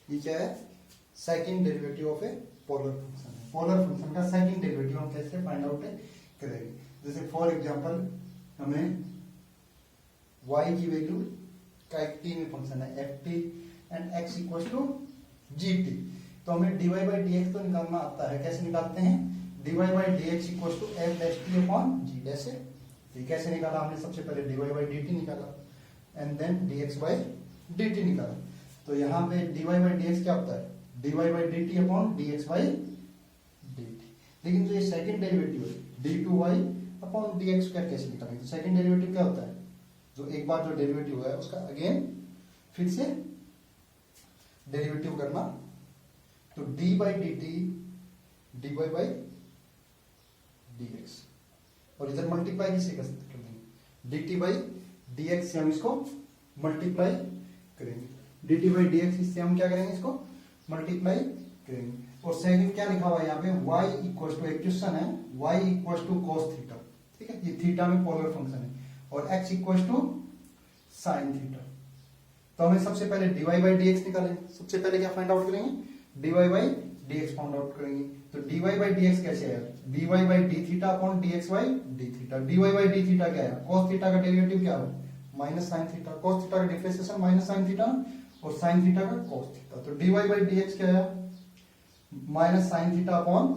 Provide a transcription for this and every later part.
ये क्या है, second derivative of a polar function है। पोलर फंक्शन का सेकंड डेरिवेटिव हम कैसे फाइंड आउट करेंगे? जैसे फॉर एग्जांपल हमें y की वैल्यू का एक t में फंक्शन है ft and x equal to gt, तो हमें dy बाई dx तो निकालना आता है। कैसे निकालते हैं? dy by dx equal to f dash t upon g dash है। तो कैसे निकाला हमने? सबसे पहले dy बाई dt निकाला and then dx by dt निकाला। तो यहाँ पे dy बाई dx क्या होता है? dy by dt upon dx by dt। लेकिन जो ये सेकंड डेरिवेटिव है d2y अपॉन dx स्क्वायर कैसे निकालेंगे? तो सेकंड डेरिवेटिव क्या होता है? जो एक बार जो डेरिवेटिव है उसका अगेन फिर से डेरिवेटिव करना। तो d by D T dy by dx, और इधर मल्टीप्लाई किसे कर देंगे? dt बाई dx से हम इसको मल्टीप्लाई करेंगे। dt बाई dx इससे हम क्या करेंगे? इसको मल्टीप्लाई करेंगे। और सेकंड क्या लिखा हुआ है यहाँ पे? y इक्वल टू, एक क्वेश्चन है, y equal to cos theta, ठीक है, ये थीटा में पोलर फंक्शन है, और x equal to sine theta. तो हमें सबसे पहले dy बाई dx निकालेंगे। सबसे पहले क्या फाइंड आउट करेंगे? dy by dx find out करेंगे। तो dy बाई dx कैसे है? dy by D theta upon dx by D theta. dy by D theta क्या है? cos थीटा का डेरिवेटिव क्या है? Minus sine theta. cos theta का डिफरेंशिएशन माइनस साइन थीटा, और साइन थीटा का cos थीटा। तो dy बाई dx क्या है? Minus sine theta upon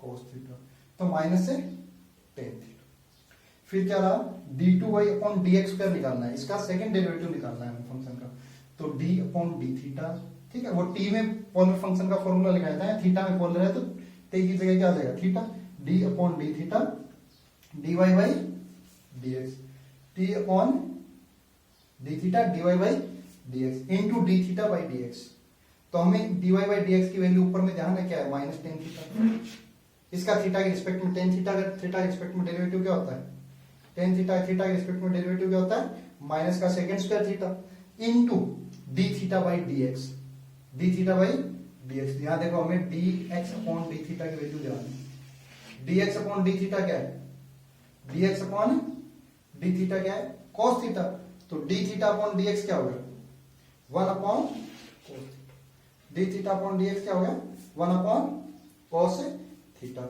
cos theta, तो माइनस से टेन थीटा। फिर क्या रहा? d2y अपॉन dx स्क्वायर निकालना है, इसका सेकंड डेरिवेटिव निकालना है हमें फंक्शन का। तो d अपॉन डी थीटा, ठीक है, वो t में पोलर फंक्शन का फॉर्मूला लिखा जाता है, थीटा में पोलर है तो t की जगह क्या आ जाएगा? Theta. d upon D theta dy by dx, t upon D theta dy by dx into D theta by dx। तो हमें dy बाई dx की वैल्यू ऊपर में ध्यान है क्या है? Minus tan theta. इसका थीटा के रिस्पेक्ट में टेन थीटा का थीटा के रिस्पेक्ट में डेरिवेटिव क्या होता है? टेन थीटा थीटा के रिस्पेक्ट में डेरिवेटिव क्या होता है? माइनस का second square theta into D theta by dx, D theta by dx। यहां देखो हमें dx अपॉन डी थीटा की वैल्यू देनी है। dx अपॉन डी थीटा क्या है? dx अपॉन डी थीटा क्या है? cos theta. तो डी थीटा अपॉन dx क्या हो गया? 1 upon cos theta. D theta upon dx क्या हो गया? 1 अपॉन cos थीटा।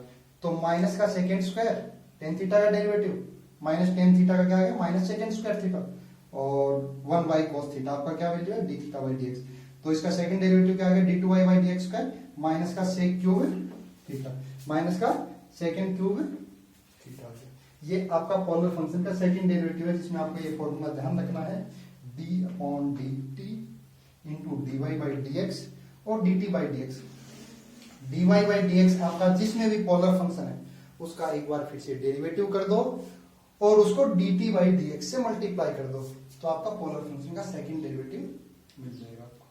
तो माइनस का सेकंड स्क्वायर टेन थीटा का डेरिवेटिव माइनस टेन थीटा का क्या आ गया? माइनस सेकंड स्क्वायर थीटा, और 1 बाई cos थीटा आपका क्या वैल्यू है? D theta by dx। तो इसका सेकंड डेरिवेटिव क्या आ गया? d2y by dx square minus का सेक क्यूब थीटा, माइनस का सेकंड क्यूब थीटा। ये आपका पोलर फंक्शन का सेकंड डेरिवेटिव है, जिसमें आपको ये फॉर्मूला ध्यान रखना है, d upon dt into dy by dx और dt by dx। dy by dx आपका जिसमें भी पोलर फंक्शन है उसका एक बार फिर से डेरिवेटिव कर दो और उसको dt बाई dx से मल्टीप्लाई कर दो, तो आपका पोलर फंक्शन का सेकंड डेरिवेटिव मिल जाएगा आपको।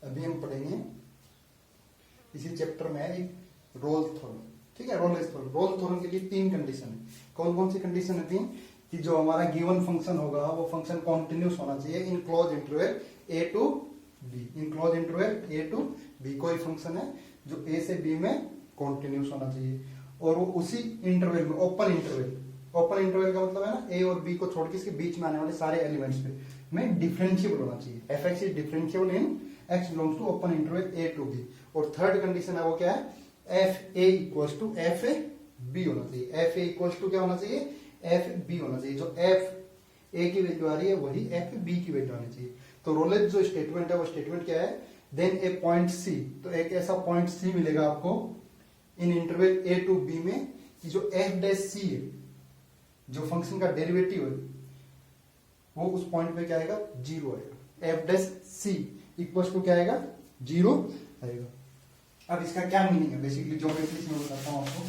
अभी हम पढ़ेंगे इसी चैप्टर में एक रोल थ्योरम, ठीक है। रोल थ्योरम के लिए तीन कंडीशन है। कौन कौन सी कंडीशन होती है? कि जो हमारा गिवन फंक्शन होगा वो फंक्शन कॉन्टिन्यूस होना चाहिए in closed interval a to b, in closed interval a to b। कोई फंक्शन है जो a से b में कॉन्टिन्यूस होना चाहिए, और वो उसी इंटरवल में ओपन इंटरवल का मतलब है ना a और b को छोड़ के इसके बीच में आने वाले सारे एलिमेंट्स पे में डिफरेंशिएबल होना चाहिए। fx is differentiable in x belongs to open interval a to b। और थर्ड कंडीशन है वो क्या है? f a equals to f b होना चाहिए। f a इक्वल्स टू क्या होना चाहिए? f b होना चाहिए। जो f a की वैल्यू आ रही है वही f b की वैल्यू आनी चाहिए। तो रोलेज जो स्टेटमेंट है वो स्टेटमेंट क्या है? देन ए पॉइंट c, तो एक ऐसा पॉइंट c मिलेगा आपको in interval a to b में कि जो f डैश c है, जो फंक्शन का डेरिवेटिव है, वो उस पॉइंट पे क्या आएगा? जीरो आएगा। f dash c equals to क्या आएगा? जीरो आएगा। अब इसका क्या मीनिंग है? बेसिकली ज्योमेट्री में बताता हूं आपको।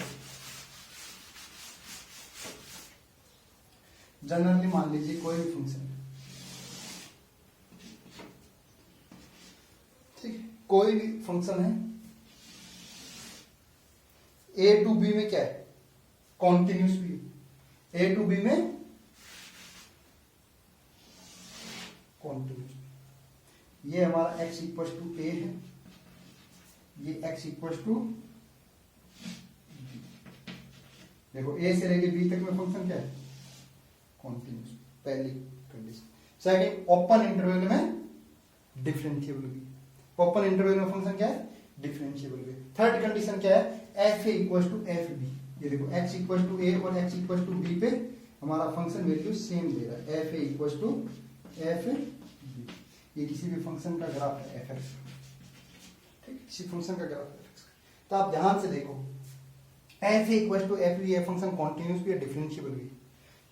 जनरली मान लीजिए कोई भी फंक्शन, ठीक, कोई भी फंक्शन है a टू b में क्या है? कॉन्टिन्यूस भी। a टू b में कॉन्टिन्यूस। ये हमारा x इक्वल टू a है, ये x इक्वल टू, देखो ए से लेके बी तक में फंक्शन क्या है, कॉन्टिन्यूस, पहली कंडीशन। सेकंड, ओपन इंटरवल में डिफरेंशिएबल भी, ओपन इंटरवल में फंक्शन क्या है, डिफरेंशिएबल भी। थर्ड कंडीशन क्या है, f a equal to f b. ये देखो एक्स इक्वल टू ए और एक्स इक्वल टू बी पे हमारा फंक्शन वैल्यू सेम दे रहा है, f a equal to f b. ये किसी भी फंक्शन का ग्राफ है एफ एक्स, ठीक, किसी फंक्शन का ग्राफ है। तो आप ध्यान से देखो, f a equal to f b, function continuous भी है, डिफरेंशिएबल भी।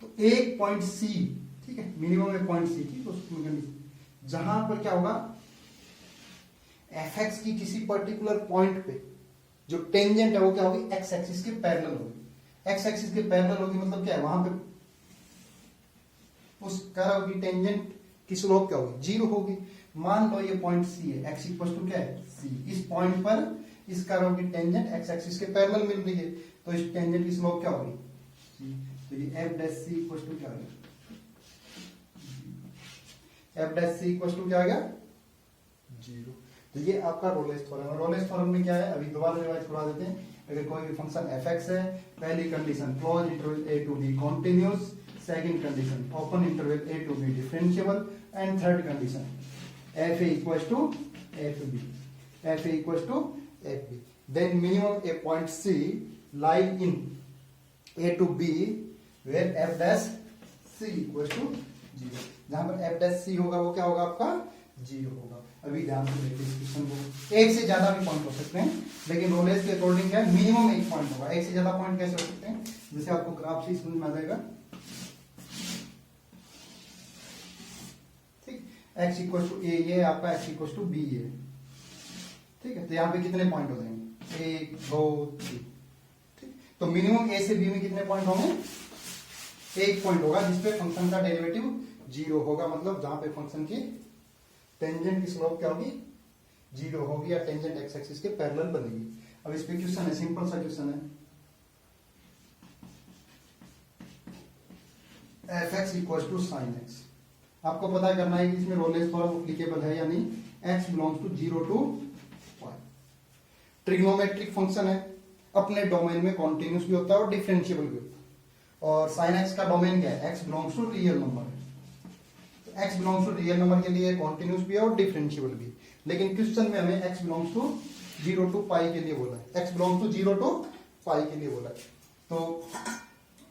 तो एक पॉइंट सी, ठीक है, मिनिमम एक पॉइंट सी की, तो जहां पर क्या होगा, एफ एक्स की किसी पर्टिकुलर पॉइंट पे जो टेंजेंट है वो क्या होगी, एक्स एक्सिस के पैरेलल होगी। एक्स एक्सिस के पैरेलल होगी मतलब क्या है, वहां पे उस कर्व की टेंजेंट की स्लोप क्या होगी, जीरो होगी। मान लो ये पॉइंट सी है, एक्स इक्वल टू क्या है, सी। इस पॉइंट पर इस कर्व की टेंजेंट एक्स एक्सिस के पैरेलल मिल रही है, तो इस टेंजेंट की स्लोप क्या होगी, सी। तो ये F dash C equal to क्या आ गया, F dash C equal to क्या आ गया, जीरो। तो ये आपका रोलेस थ्योरम है। रोलेस थ्योरम में क्या है, अभी दोबारा रिवाइज करवा देते हैं। अगर कोई भी फंक्शन एफ एक्स है, पहली condition close interval a to b continuous, second condition open interval a to b differentiable, and third condition f a equal to f b, f a equal to f b. Then minimum a point c lie in a to b where f dash C equal to zero. जहां पर F dash सी होगा वो क्या होगा, आपका zero होगा। अभी ध्यान से देखिए इस क्वेश्चन को, एक से ज्यादा भी पॉइंट हो सकते हैं, लेकिन रोलेस के अकॉर्डिंग क्या है, मिनिमम एक पॉइंट होगा। एक से ज्यादा पॉइंट कैसे हो सकते हैं, जैसे आपको ग्राफ से समझ में आ जाएगा, ठीक, एक्स इक्वल टू ए, ये आपका एक्स इक्वल टू बी है, ठीक है। तो यहाँ पे कितने पॉइंट हो जाएंगे, एक, दो, तीन, ठीक। तो मिनिमम ए से बी में कितने पॉइंट होंगे, एक पॉइंट होगा जिसपे फंक्शन का डेरिवेटिव जीरो होगा, मतलब जहां पे फंक्शन की टेंजेंट की स्लोप क्या होगी, जीरो होगी, या टेंजेंट एक्स एक्सिस के पैरेलल बनेगी। अब इस पे क्वेश्चन है, सिंपल सा क्वेश्चन है, f x equal to sine x. आपको पता करना है कि इसमें रोलेस थ्योरम एप्लीकेबल है या नहीं। X belongs to zero to one, trigonometric function है, अपने डोमेन में कॉन्टिन्यूस भी होता है और डिफरेंशिएबल भी होता है। और साइन एक्स का डोमेन क्या है, x belongs to real number है। X belongs to real number के लिए कॉन्टिन्यूस भी है और डिफरेंशिएबल भी। लेकिन क्वेश्चन में हमें x belongs to zero to pi के लिए बोला है, x belongs to zero to pi के लिए बोला है। तो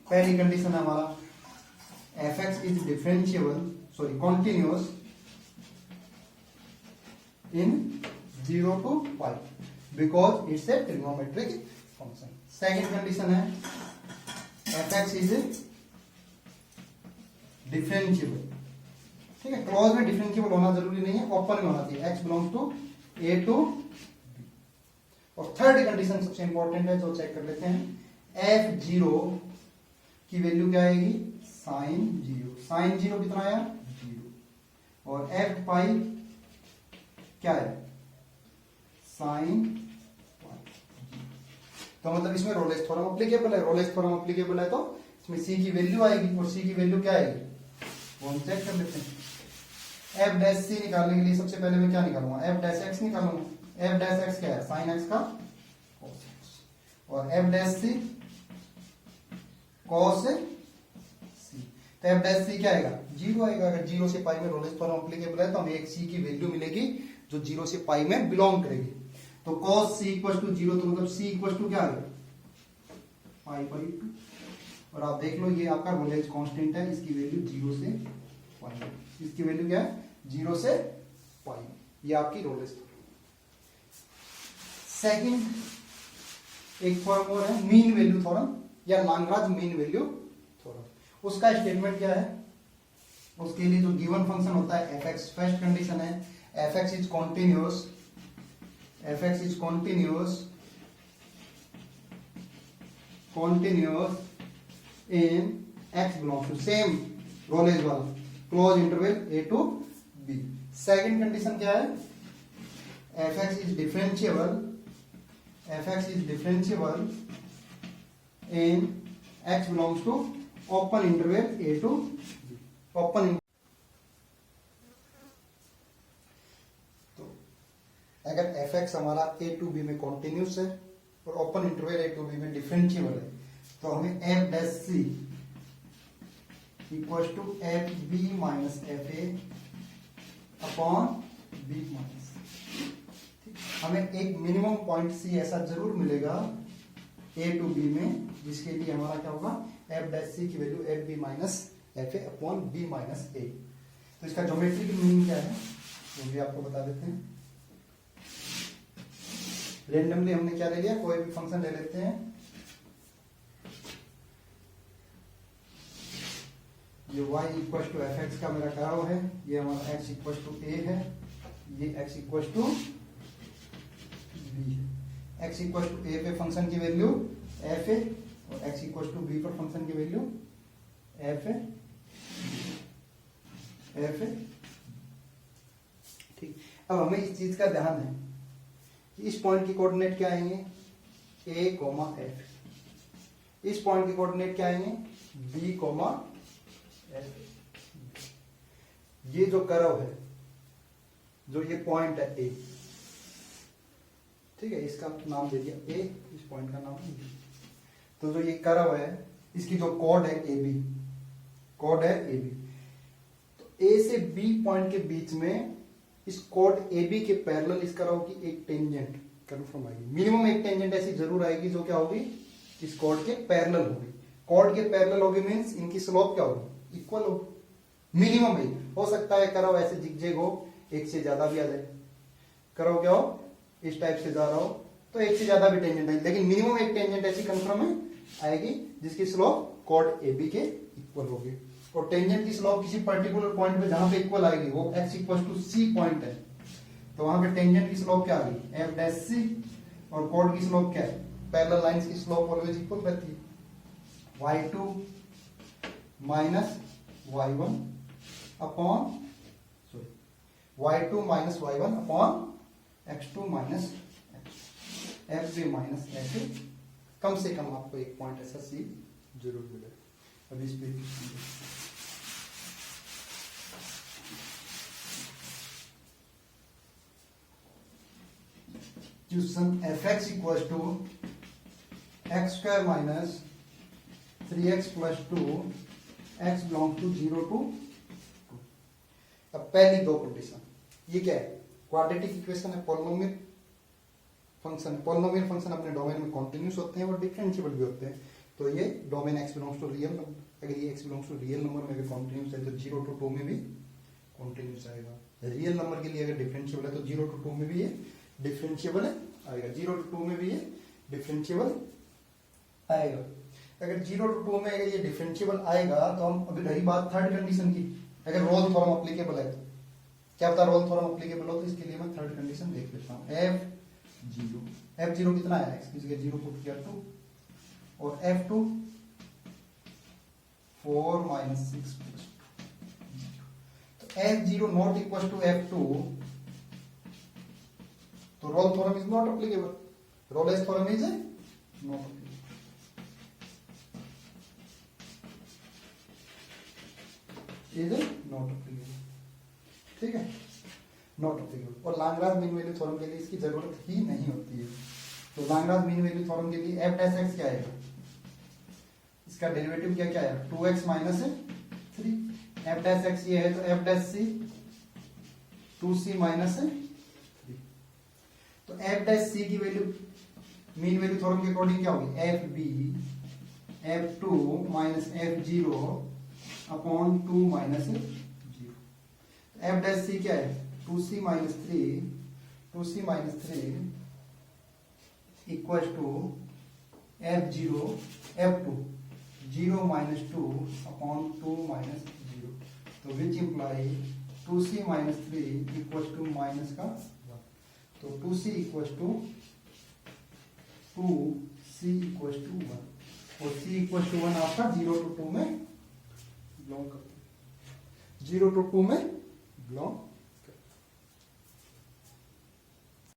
पहली कंडीशन है हमारा, f x is differentiable, sorry continuous in zero to pi because it's a trigonometric function. Second condition है, एफ एक्स इज डिफरेंशिएबल, ठीक है। क्लोज में डिफरेंशिएबल होना जरूरी नहीं है, ओपन में होना चाहिए, x belongs to a to b. और थर्ड कंडीशन सबसे इंपॉर्टेंट है, जो चेक कर लेते हैं, एफ जीरो की वैल्यू क्या आएगी, साइन जीरो। साइन जीरो कितना आया, जीरो। और एफ पाई क्या है, साइन पाई। तो मतलब इसमें रोलेस थ्योरम एप्लीकेबल है। रोलेस थ्योरम एप्लीकेबल है तो इसमें सी की वैल्यू आएगी, और सी की वैल्यू क्या आएगी वो हम चेक कर लेते हैं। एफ डैश सी निकालने के लिए सबसे पहले मैं क्या निकालूंगा, एफ डैश एक्स निकालूंगा। एफ डैश एक्स क्या है, साइन एक्स का कॉस एक्स, और एफ डैश सी कॉस सी। तो एफ डैश सी क्या आएगा, जीरो आएगा। अगर जीरो से पाई में रोलेस थ्योरम एप्लीकेबल है तो हमें एक सी की वैल्यू मिलेगी जो जीरो से पाई में बिलोंग करेगी। तो cos c equal to zero, तो मतलब सी इक्वल टू क्या आएगा, पाई बाई टू। और आप देख लो ये आपका रोलेस कांस्टेंट है, इसकी वैल्यू जीरो से पाई, इसकी वैल्यू क्या है, जीरो से पाई। ये आपकी रोलेस थ्योरम। सेकंड एक थ्योरम और है, मीन वैल्यू थ्योरम या लाग्रांज मीन वैल्यू थ्योरम। उसका स्टेटमेंट क्या है, उसके लिए जो गिवन फंक्शन होता है एफ एक्स, फर्स्ट कंडीशन है f x is continuous, f x is continuous in x belongs to same Rolle's वाला closed interval a to b। Second condition क्या है, f(x) is differentiable, f(x) is differentiable in x belongs to open interval a to b, open। तो अगर f(x) हमारा a to b में continuous है और open interval a to b में differentiable है, तो हमें f dash C equal to f b minus f a upon b minus, हमें एक मिनिमम पॉइंट सी ऐसा जरूर मिलेगा ए टू बी में, जिसके लिए हमारा क्या होगा, एफ डैश सी की value f b minus f a upon b minus a. तो इसका ज्योमेट्रिक मीनिंग क्या है वो भी आपको बता देते हैं। रेंडमली हमने क्या ले लिया, कोई भी फंक्शन ले लेते हैं। ये y equal to f x का मेरा कर्व है, ये हमारा x इक्वल टू ए है, ये x इक्वल टू बी है। x इक्वल टू ए पे फंक्शन की वैल्यू एफ है और x इक्वल टू बी पर फंक्शन की वैल्यू एफ है, एफ है। ठीक, अब हमें इस चीज का ध्यान है कि इस पॉइंट की कोऑर्डिनेट क्या आएंगे, a कोमा एफ। इस पॉइंट की कोऑर्डिनेट क्या आएंगे, b कोमा एफ। ये जो कर्व है, जो ये पॉइंट है a, ठीक है, इसका नाम दे दिया a, इस पॉइंट का नाम b। तो जो ये कर्व है इसकी जो कॉर्ड है ए बी, कॉर्ड है ए बी, तो a से b पॉइंट के बीच में इस कॉर्ड ए बी के पैरेलल इस कर्व की एक टेंजेंट कन्फर्म आएगी। मिनिमम एक टेंजेंट ऐसी जरूर आएगी जो क्या होगी, इस कॉर्ड के पैरेलल होगी। कॉर्ड के पैरेलल होगी मींस इनकी स्लोप क्या होगी, इक्वल होगी। मिनिमम ही हो सकता है कर्व ऐसे जिगजैग हो, एक से ज्यादा भी आ जाए। कर्व क्या हो, इस टाइप से जा रहा हो तो एक से ज्यादा भी टेंजेंट आएगी, लेकिन मिनिमम एक टेंजेंट ऐसी कंफर्म है आएगी जिसकी स्लोप कॉर्ड ए बी के इक्वल होगी। और टेंजेंट की स्लोप किसी पर्टिकुलर पॉइंट पे जहां पे इक्वल आएगी वो x equal to c point है, तो वहां पे टेंजेंट की स्लोप क्या आ गई, एफ डैश सी, और कॉर्ड की स्लोप क्या है, पैरेलल लाइंस की स्लोप ऑलवेज इक्वल रहती है, y2 minus y1 upon y2 minus y1 upon x2 minus f b minus f a. कम से कम आपको एक पॉइंट ऐसा सी जरूर मिले। अभी इस पे question F x equal to X square minus 3x plus 2 x belong to 0 to 2। अब पहली दो कंडीशन, ये क्या है, क्वाड्रेटिक इक्वेशन है, पॉलिनोमियल फंक्शन। पॉलिनोमियल फंक्शन अपने डोमेन में कॉन्टिन्यूस होते हैं और डिफरेंशिएबल भी होते हैं। तो ये domain x belongs to real number, अगर ये x belongs to real number में अगर कॉन्टिन्यूस है तो 0 टू 2 में भी कॉन्टिन्यूस आएगा। रियल नंबर के लिए अगर डिफरेंशिएबल है तो 0 टू 2 में भी ये डिफरेंशिएबल आएगा, 0 टू 2 में भी ये डिफरेंशिएबल आएगा। अगर 0 टू 2 में अगर ये डिफरेंशिएबल आएगा तो हम अभी रही बात थर्ड कंडीशन की, अगर रोल थ्योरम अप्लीकेबल है तो क्या पता रोल थ्योरम अप्लीकेबल हो, तो इसके लिए मैं थर्ड कंडीशन देख लेता हूँ। f0 कितना है, x की जगह 0 पुट किया 2, और f2 4 माइनस 6 प्लस 2। तो f0 not equal to f2, तो Rolle theorem is not applicable, Rolle's theorem is not applicable, is not applicable, ठीक है, नॉट अप्लीकेबल। और लाग्रांज मीन वैल्यू थ्योरम के लिए इसकी जरूरत ही नहीं होती है। तो लाग्रांज मीन वैल्यू थ्योरम के लिए f डैश x क्या आएगा, इसका डेरिवेटिव क्या क्या है, 2x minus 3। f dash x ये है तो f dash c 2c minus 3। तो f डैश c की वैल्यू मीन वैल्यू थ्योरम के अकॉर्डिंग क्या होगी, fb f2 minus f0 upon 2 minus 0। f dash c क्या है, 2c minus 3, 2c minus 3 equal to f0 f2 0 minus 2 upon 2 minus 0। तो which imply 2c minus 3 equal to minus का 1। तो 2c equal to 2c equal to 1, और c equal to 1 आपका 0 to 2 में belong करता है, 0 टू 2 में बिलोंग